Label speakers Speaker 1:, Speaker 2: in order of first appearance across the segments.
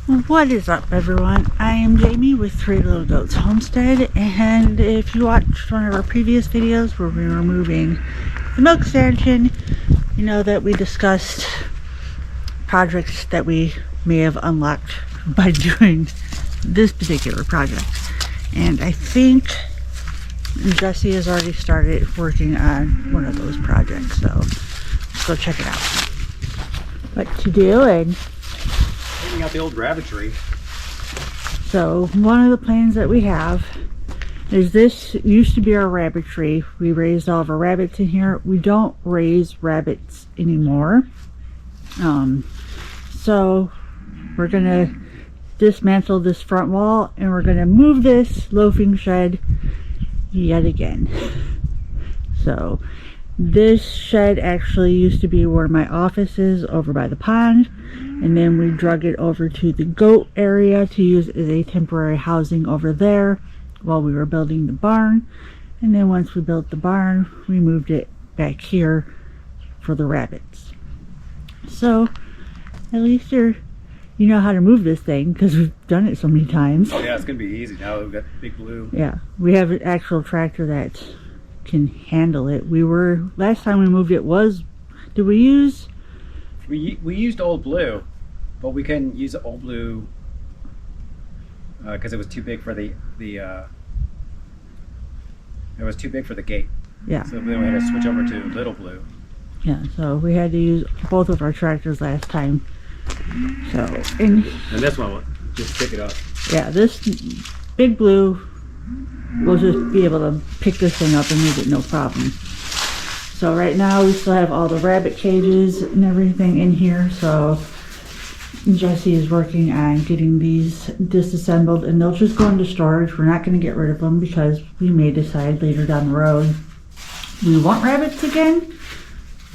Speaker 1: What is up, everyone? I am Jamie with Three Little Goats Homestead, and if you watched one of our previous videos where we were moving the milk stanchion, you know that we discussed projects that we may have unlocked by doing this particular project. And I think Jesse has already started working on one of those projects, so let's go check it out. What you doing?
Speaker 2: Cleaning out the old rabbitry.
Speaker 1: So one of the plans that we have is, this used to be our rabbitry. We raised all of our rabbits in here. We don't raise rabbits anymore. So we're gonna dismantle this front wall and we're gonna move this loafing shed yet again. So this shed actually used to be where my office is, over by the pond, and then we drug it over to the goat area to use as a temporary housing over there while we were building the barn. And then once we built the barn, we moved it back here for the rabbits. So at least you know how to move this thing, because we've done it so many times.
Speaker 2: Oh yeah, it's gonna be easy now. We've got Big Blue.
Speaker 1: Yeah, we have an actual tractor that can handle it. Last time we moved it was, did we use?
Speaker 2: We used Old Blue, but we couldn't use Old Blue because it was too big for it was too big for the gate.
Speaker 1: Yeah.
Speaker 2: So then we had to switch over to Little Blue.
Speaker 1: Yeah, so we had to use both of our tractors last time. So, and
Speaker 2: this one will just pick it up.
Speaker 1: yeah, this Big Blue will just be able to pick this thing up and move it no problem. So right now we still have all the rabbit cages and everything in here, so Jesse is working on getting these disassembled, and they'll just go into storage. We're not going to get rid of them because we may decide later down the road we want rabbits again,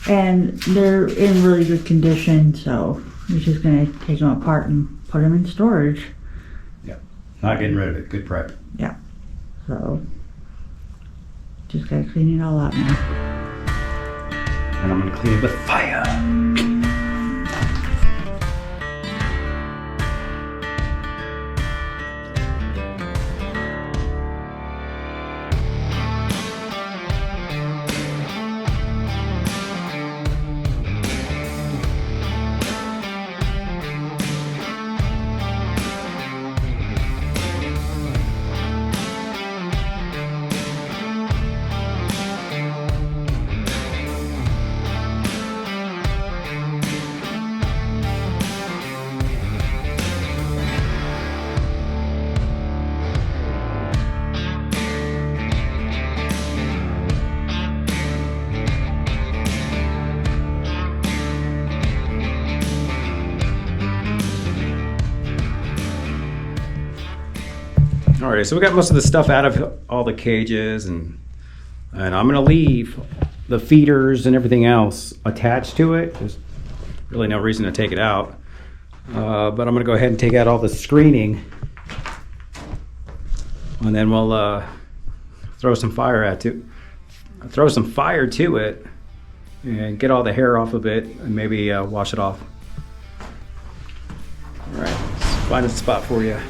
Speaker 1: and they're in really good condition, so we're just going to take them apart and put them in storage.
Speaker 2: Yeah, not getting rid of it. Good prep.
Speaker 1: Yeah, so just got to clean it all out now.
Speaker 2: And I'm gonna clean it with fire. Alright, so we got most of the stuff out of all the cages, and I'm gonna leave the feeders and everything else attached to it. There's really no reason to take it out, but I'm gonna go ahead and take out all the screening, and then we'll throw some fire to it and get all the hair off of it and maybe wash it off. Alright, let's find a spot for you.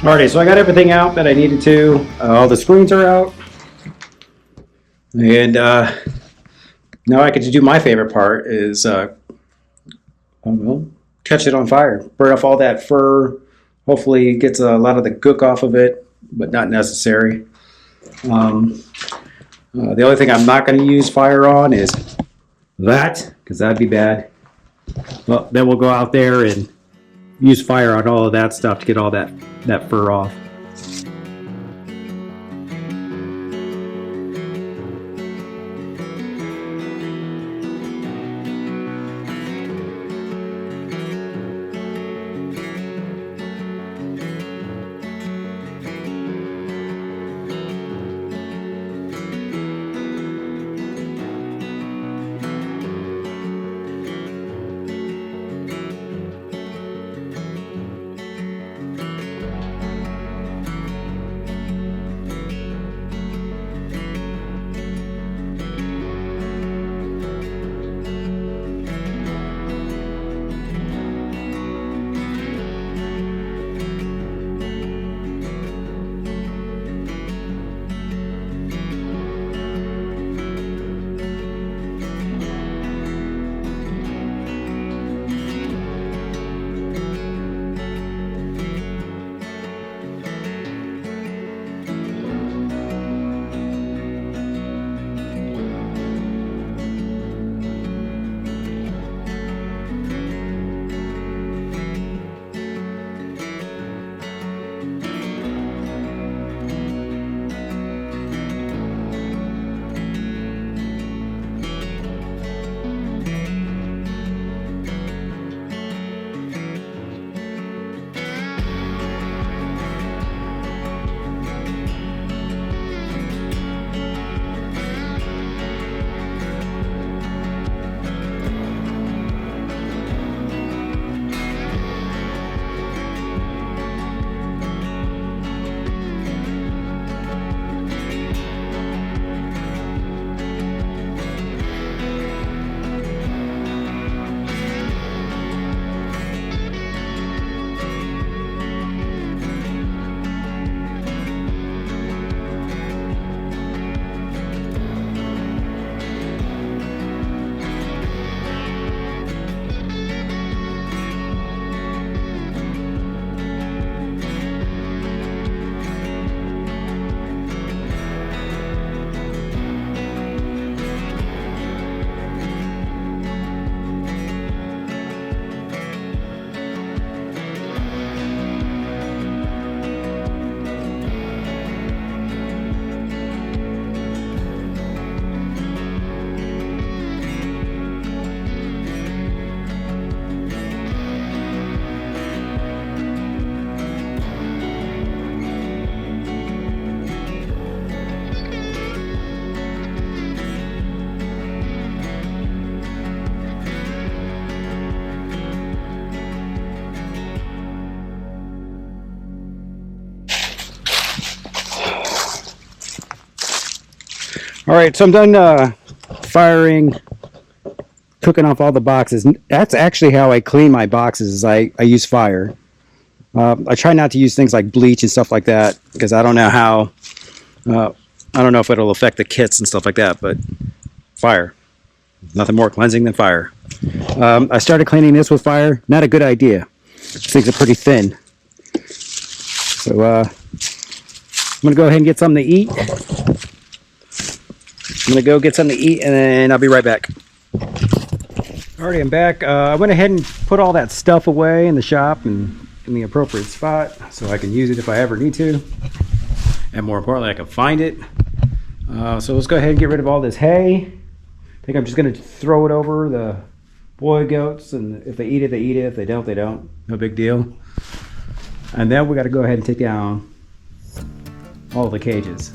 Speaker 2: Alrighty, so I got everything out that I needed to. All the screens are out. And now I get to do my favorite part is catch it on fire. Burn off all that fur. Hopefully it gets a lot of the gook off of it, but not necessary. The only thing I'm not going to use fire on is that, because that'd be bad. Well, then we'll go out there and use fire on all of that stuff to get all that fur off. All right, so I'm done firing, cooking off all the boxes. That's actually how I clean my boxes. Is I use fire. I try not to use things like bleach and stuff like that because I don't know how. I don't know if it'll affect the kits and stuff like that. But fire, nothing more cleansing than fire. I started cleaning this with fire. Not a good idea. These things are pretty thin. So I'm gonna go ahead and get something to eat. I'm gonna go get something to eat and then I'll be right back. Alrighty, I'm back. I went ahead and put all that stuff away in the shop and in the appropriate spot so I can use it if I ever need to. And more importantly, I can find it. So let's go ahead and get rid of all this hay. I think I'm just gonna throw it over the boy goats, and if they eat it, they eat it. If they don't, they don't. No big deal. And then we gotta go ahead and take down all the cages.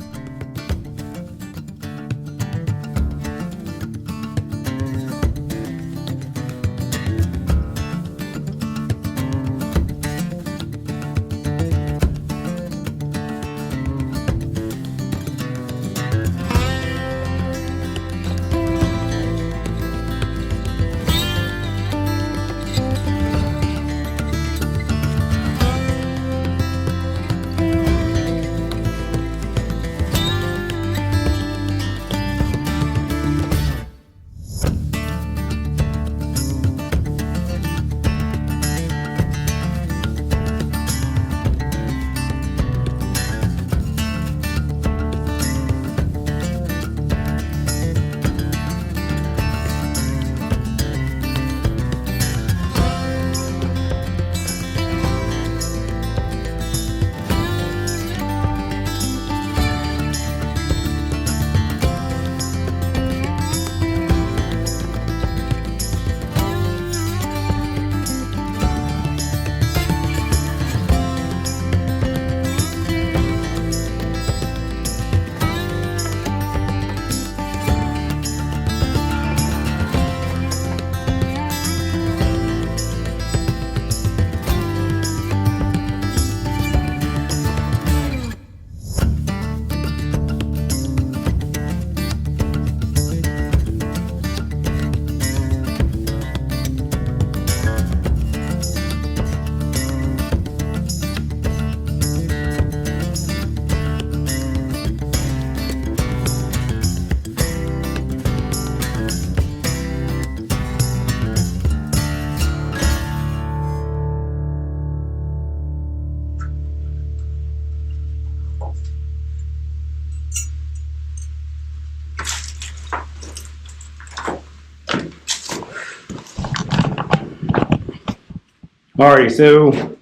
Speaker 2: Alrighty, so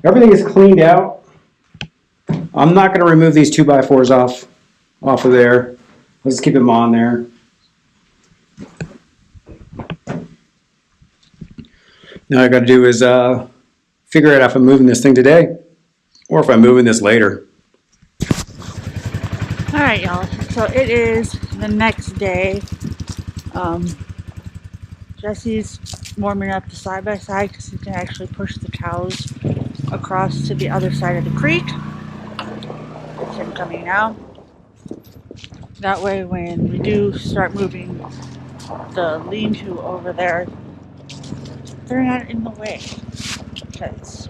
Speaker 2: everything is cleaned out. I'm not going to remove these 2x4s off of there. Let's keep them on there. Now I got to do is figure out if I'm moving this thing today or if I'm moving this later.
Speaker 1: All right, y'all. So it is the next day. Jesse's warming up the side by side because he can actually push the cows across to the other side of the creek. It's him coming now. That way, when we do start moving the lean-to over there, they're not in the way. Because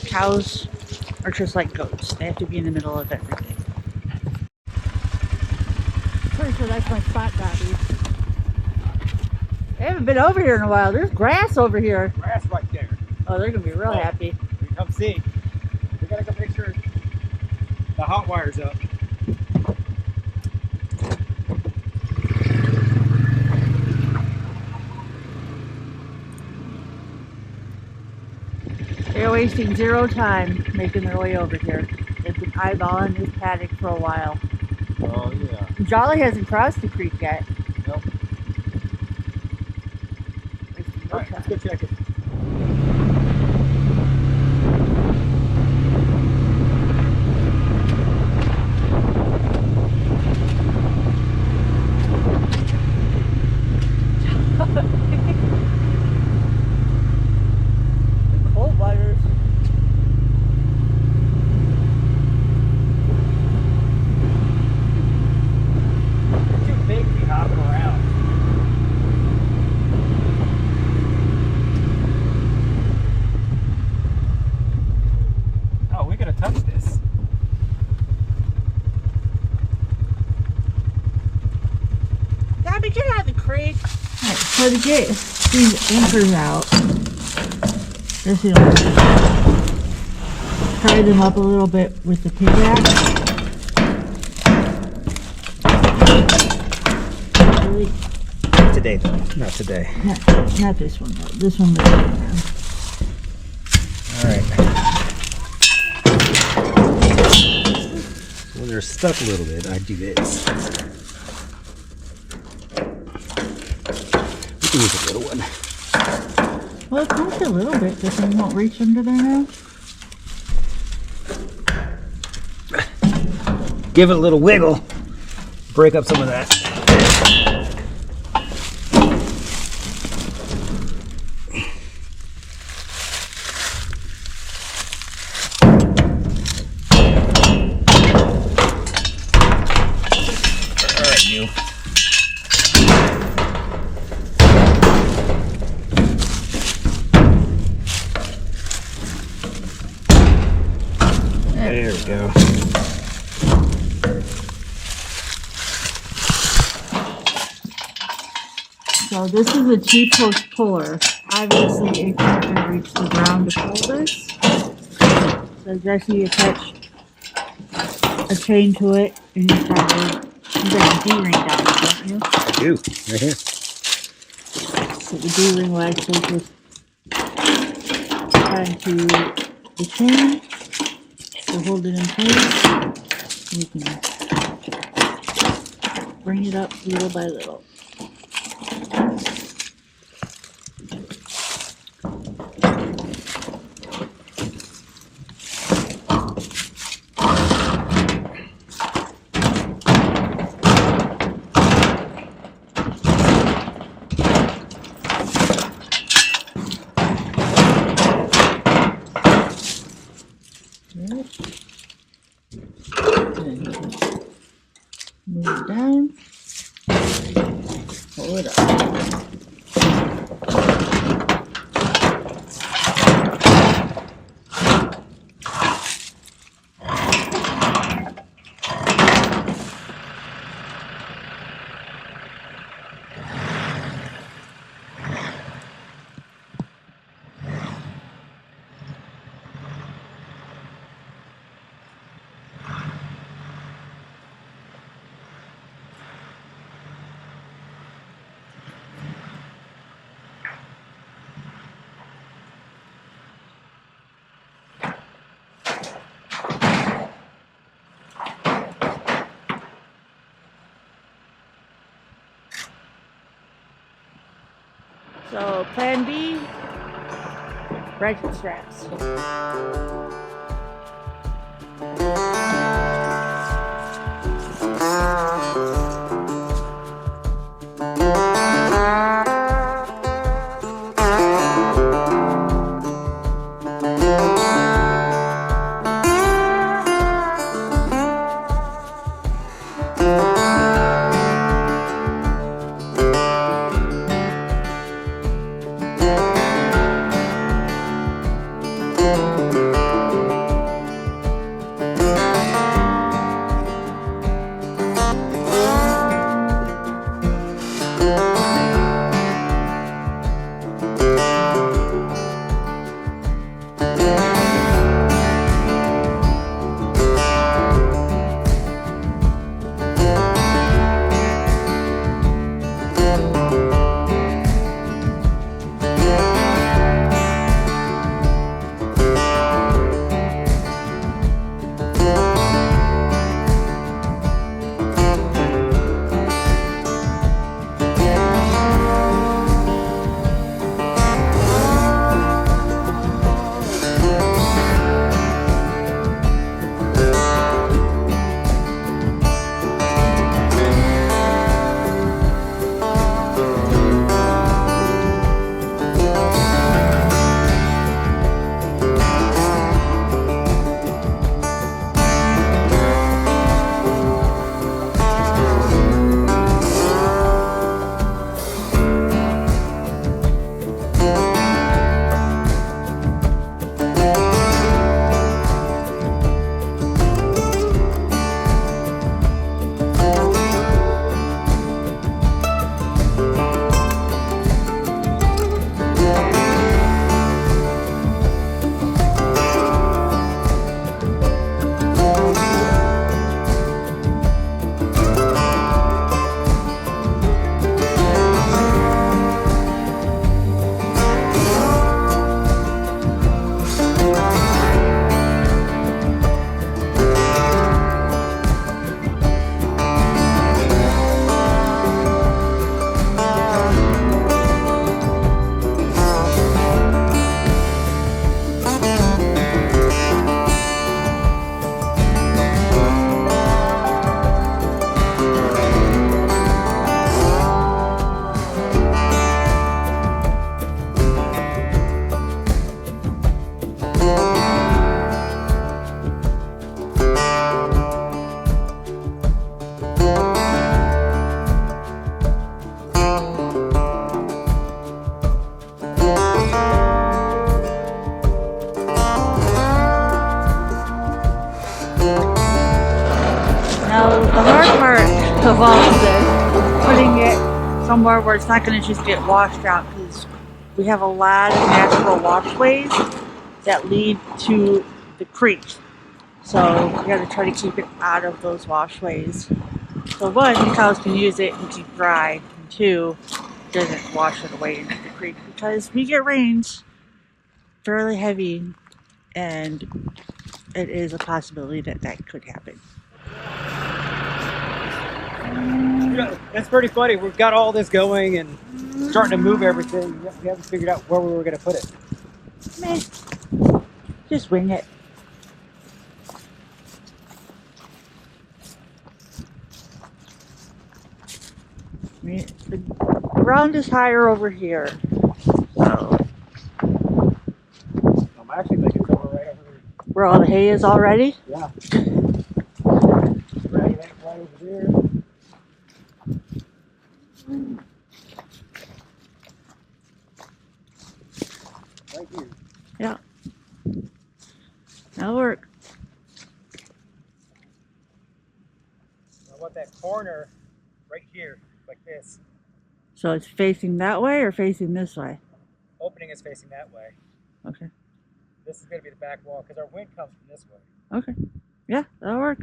Speaker 1: cows are just like goats. They have to be in the middle of everything. Pretty sure that's my spot, Bobby. They haven't been over here in a while. There's grass over here.
Speaker 2: Grass right there.
Speaker 1: Oh, they're going to be real happy.
Speaker 2: Come see. We got to go make sure the hot wire's up.
Speaker 1: They're wasting zero time making their way over here. They've been eyeballing this paddock for a while.
Speaker 2: Oh, yeah.
Speaker 1: Jolly hasn't crossed the creek yet.
Speaker 2: Nope.
Speaker 1: Wasting no
Speaker 2: All right,
Speaker 1: time.
Speaker 2: let's go check it.
Speaker 1: Cold waters.
Speaker 2: Too big to be hopping around. Oh, we gotta touch this.
Speaker 1: Gabby, get out of the creek. Alright, so to get these anchors out, just pry them up a little bit with the pickaxe. Really,
Speaker 2: Today, though. Not today.
Speaker 1: not this one though. This one goes in there.
Speaker 2: All right. When they're stuck a little bit, I do this. We can use a little one.
Speaker 1: Well, it's not a little bit. This one won't reach under there now.
Speaker 2: Give it a little wiggle. Break up some of that. All right, you. There we go.
Speaker 1: So this is a T-post puller. Obviously, it can't reach the ground to pull this. So Jesse attached a chain to it, and you got a D-ring down there, don't you?
Speaker 2: I do. Right here.
Speaker 1: So the D-ring will actually just tie to the chain to hold it in place. We can bring it up little by little. Move it down, pull it up. So plan B, ratchet straps. Of all of this, putting it somewhere where it's not going to just get washed out, because we have a lot of natural waterways that lead to the creek. So we got to try to keep it out of those waterways. So one, the cows can use it and keep dry, and two, doesn't wash it away into the creek, because we get rains fairly heavy, and it is a possibility that that could happen.
Speaker 3: It's pretty funny. We've got all this going and starting to move everything. We haven't figured out where we were going to put it.
Speaker 1: Meh. Just wing it. The ground is higher over here. So.
Speaker 3: I'm actually thinking it's over right over here.
Speaker 1: Where all the hay is already?
Speaker 3: Yeah. Right over there. Right here.
Speaker 1: Yeah. That'll work.
Speaker 3: I want that corner right here, like this.
Speaker 1: So it's facing that way or facing this way?
Speaker 3: Opening is facing that way.
Speaker 1: Okay.
Speaker 3: This is going to be the back wall because our wind comes from this way.
Speaker 1: Okay. Yeah, that'll work.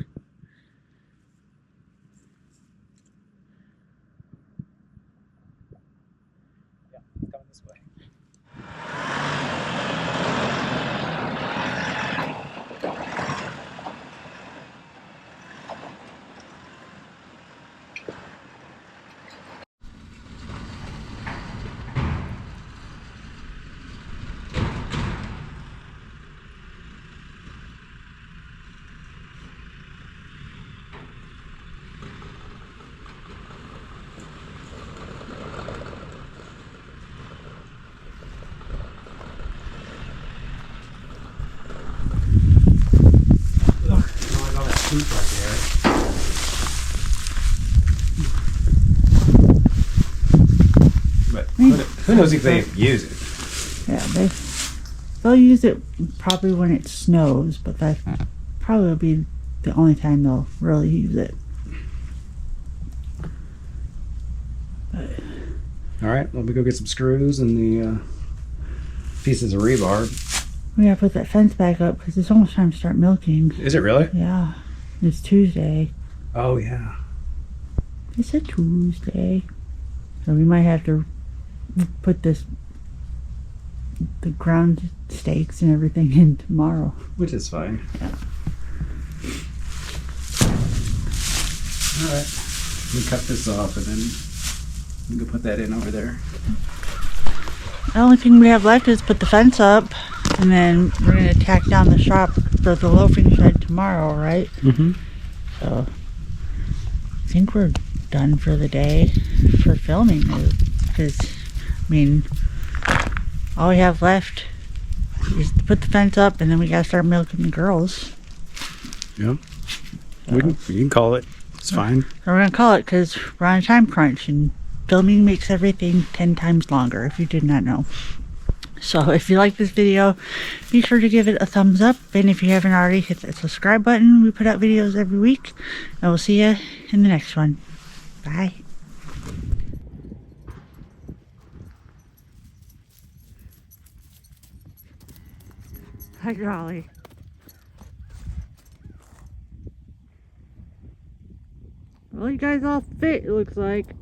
Speaker 3: Yeah, it's coming this way.
Speaker 2: Who knows if they use it?
Speaker 1: Yeah, they'll use it probably when it snows, but that probably will be the only time they'll really use it. But,
Speaker 2: All right, let me go get some screws and the pieces of rebar.
Speaker 1: we gotta put that fence back up because it's almost time to start milking.
Speaker 2: Is it really?
Speaker 1: Yeah, it's Tuesday.
Speaker 2: Oh, yeah.
Speaker 1: It's a Tuesday. So we might have to put the ground stakes and everything in tomorrow.
Speaker 2: Which is fine.
Speaker 1: Yeah.
Speaker 2: All right. Let me cut this off and then we can put that in over there.
Speaker 1: The only thing we have left is put the fence up, and then we're gonna tack down the shop for the loafing shed tomorrow, right?
Speaker 2: Mm-hmm.
Speaker 1: So I think we're done for the day for filming, because I mean, all we have left is to put the fence up, and then we gotta start milking the girls.
Speaker 2: Yeah. We can call it. It's fine.
Speaker 1: So we're gonna call it because we're on a time crunch, and filming makes everything 10 times longer, if you did not know. So if you like this video, be sure to give it a thumbs up, and if you haven't already, hit that subscribe button. We put out videos every week, and we'll see you in the next one. Bye. Hi, Dolly. Well, you guys all fit, it looks like.